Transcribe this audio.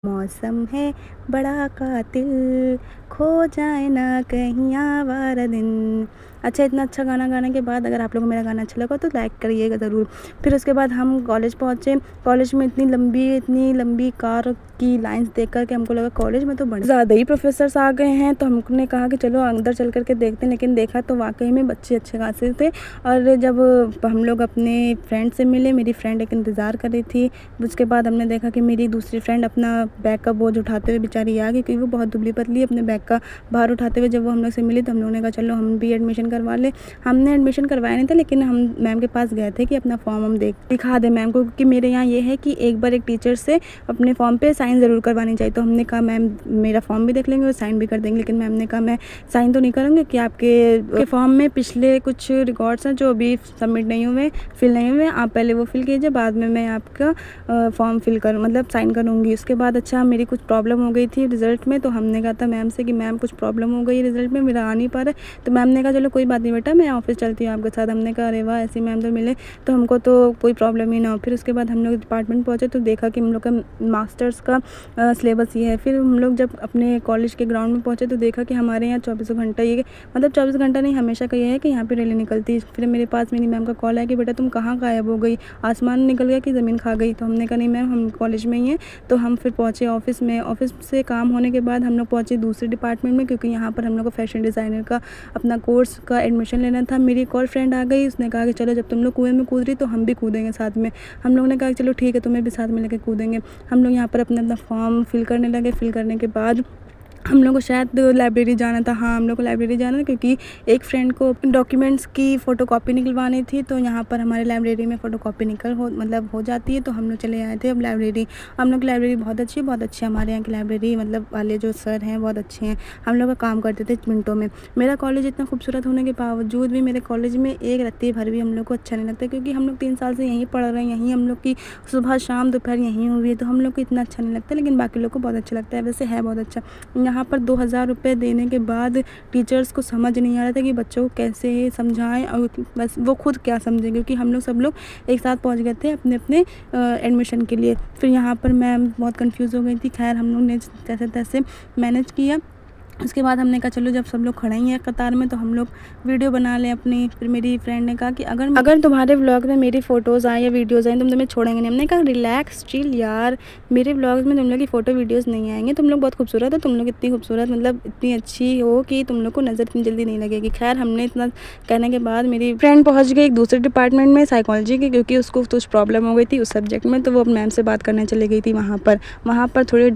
मौसम है बड़ा कातिल, खो जाए ना कहीं आवारा दिन। अच्छा, इतना अच्छा गाना गाने के बाद अगर आप लोगों को मेरा गाना अच्छा लगा तो लाइक करिएगा ज़रूर। फिर उसके बाद हम कॉलेज पहुँचे। कॉलेज में इतनी लंबी कार की लाइन्स देख कर के हमको लगा कॉलेज में तो बड़े ज़्यादा ही प्रोफेसर्स आ गए हैं। तो हमने कहा कि चलो अंदर चल कर के देखते हैं, लेकिन देखा तो वाकई में बच्चे अच्छे खासे थे। और जब हम लोग अपने फ्रेंड से मिले, मेरी फ्रेंड एक इंतज़ार कर रही थी। उसके बाद हमने देखा कि मेरी दूसरी फ्रेंड अपना बैग का बोझ उठाते हुए बेचारी आ गई, क्योंकि वो बहुत दुबली पतली अपने बैग का भार उठाते हुए जब वो हम लोग से मिली तो हम लोगों ने कहा चलो हम भी एडमिशन करवा ले। हमने एडमिशन करवाया नहीं था, लेकिन हम मैम के पास गए थे कि अपना फॉर्म हम दिखा दें मैम को, क्योंकि मेरे यहाँ ये है कि एक बार एक टीचर से अपने फॉर्म पे साइन ज़रूर करवानी चाहिए। तो हमने कहा मैम मेरा फॉर्म भी देख लेंगे और साइन भी कर देंगे, लेकिन मैम ने कहा मैं साइन तो नहीं करूँगी कि आपके फॉर्म में पिछले कुछ रिकॉर्ड्स हैं जो अभी सबमिट नहीं हुए, फिल नहीं हुए, आप पहले वो फिल कीजिए, बाद में मैं आपका फॉर्म फिल कर मतलब साइन करूँगी। उसके बाद अच्छा मेरी कुछ प्रॉब्लम हो गई थी रिज़ल्ट में, तो हमने कहा था मैम से कि मैम कुछ प्रॉब्लम हो गई रिज़ल्ट में, मेरा आ नहीं पा रहा है। तो मैम ने कहा चलो कोई बात नहीं बेटा, मैं ऑफिस चलती हूँ आपके साथ। हमने कहा अरे वाह, ऐसी मैम तो मिले तो हमको तो कोई प्रॉब्लम ही ना हो। फिर उसके बाद हम लोग डिपार्टमेंट पहुँचे तो देखा कि हम लोग का मास्टर्स का सिलेबस ये है। फिर हम लोग जब अपने कॉलेज के ग्राउंड में पहुँचे तो देखा कि हमारे यहाँ 24 घंटा ये मतलब 24 घंटा नहीं, हमेशा का ये है कि यहाँ पे रैली निकलती है। फिर मेरे पास मेरी मैम का कॉल आया कि बेटा तुम कहाँ गायब हो गई, आसमान निकल गया कि ज़मीन खा गई। तो हमने कहा नहीं मैम हम कॉलेज में ही हैं। तो हम फिर पहुँचे ऑफिस में। ऑफिस से काम होने के बाद हम लोग पहुँचे दूसरे डिपार्टमेंट में, क्योंकि यहाँ पर हम लोग को फैशन डिज़ाइनर का अपना कोर्स का एडमिशन लेना था। मेरी एक और फ्रेंड आ गई, उसने कहा कि चलो जब तुम लोग कुएं में कूद रही तो हम भी कूदेंगे साथ में। हम लोगों ने कहा कि चलो ठीक है, तुम्हें भी साथ में लेकर कूदेंगे। हम लोग यहाँ पर अपना फॉर्म फिल करने लगे। फिल करने के बाद हम लोग को शायद लाइब्रेरी जाना था। हाँ, हम लोग को लाइब्रेरी जाना था, क्योंकि एक फ्रेंड को डॉक्यूमेंट्स की फ़ोटोकॉपी निकलवानी थी। तो यहाँ पर हमारे लाइब्रेरी में फ़ोटोकॉपी हो जाती है। तो हम लोग चले आए थे अब लाइब्रेरी। हम लोग की लाइब्रेरी बहुत अच्छी है हमारे यहाँ की लाइब्रेरी, मतलब वाले जो सर हैं बहुत अच्छे हैं। हम लोग का काम करते थे मिनटों में। मेरा कॉलेज इतना खूबसूरत होने के बावजूद भी मेरे कॉलेज में एक रत्ती भर भी हम लोग को अच्छा नहीं लगता, क्योंकि हम लोग 3 साल से यहीं पढ़ रहे हैं, यहीं हम लोग की सुबह शाम दोपहर यहीं हुई है। तो हम लोग को इतना अच्छा नहीं लगता, लेकिन बाकी लोग को बहुत अच्छा लगता है। वैसे है बहुत अच्छा। यहाँ पर 2000 रुपये देने के बाद टीचर्स को समझ नहीं आ रहा था कि बच्चों को कैसे समझाएं, और बस वो खुद क्या समझें, क्योंकि हम लोग सब लोग एक साथ पहुँच गए थे अपने अपने एडमिशन के लिए। फिर यहाँ पर मैं बहुत कंफ्यूज हो गई थी। खैर हम लोग ने जैसे तैसे मैनेज किया। उसके बाद हमने कहा चलो जब सब लोग खड़े ही हैं कतार में तो हम लोग वीडियो बना लें अपनी। फिर मेरी फ्रेंड ने कहा कि अगर तुम्हारे व्लॉग में मेरी फ़ोटोज़ आए या वीडियोज़ आए तुम तुम्हें छोड़ेंगे नहीं। हमने कहा रिलैक्स चिल यार, मेरे व्लॉग्स में तुम लोग की फ़ोटो वीडियोज़ नहीं आएंगे। तुम लोग बहुत खूबसूरत हो, तुम लोग इतनी खूबसूरत मतलब इतनी अच्छी हो कि तुम लोग को नज़र इतनी जल्दी नहीं लगेगी। खैर हमने इतना कहने के बाद मेरी फ्रेंड पहुँच गई एक दूसरे डिपार्टमेंट में साइकोलॉजी की, क्योंकि उसको कुछ प्रॉब्लम हो गई थी उस सब्जेक्ट में। तो वो मैम से बात करने चली गई थी वहाँ पर थोड़ी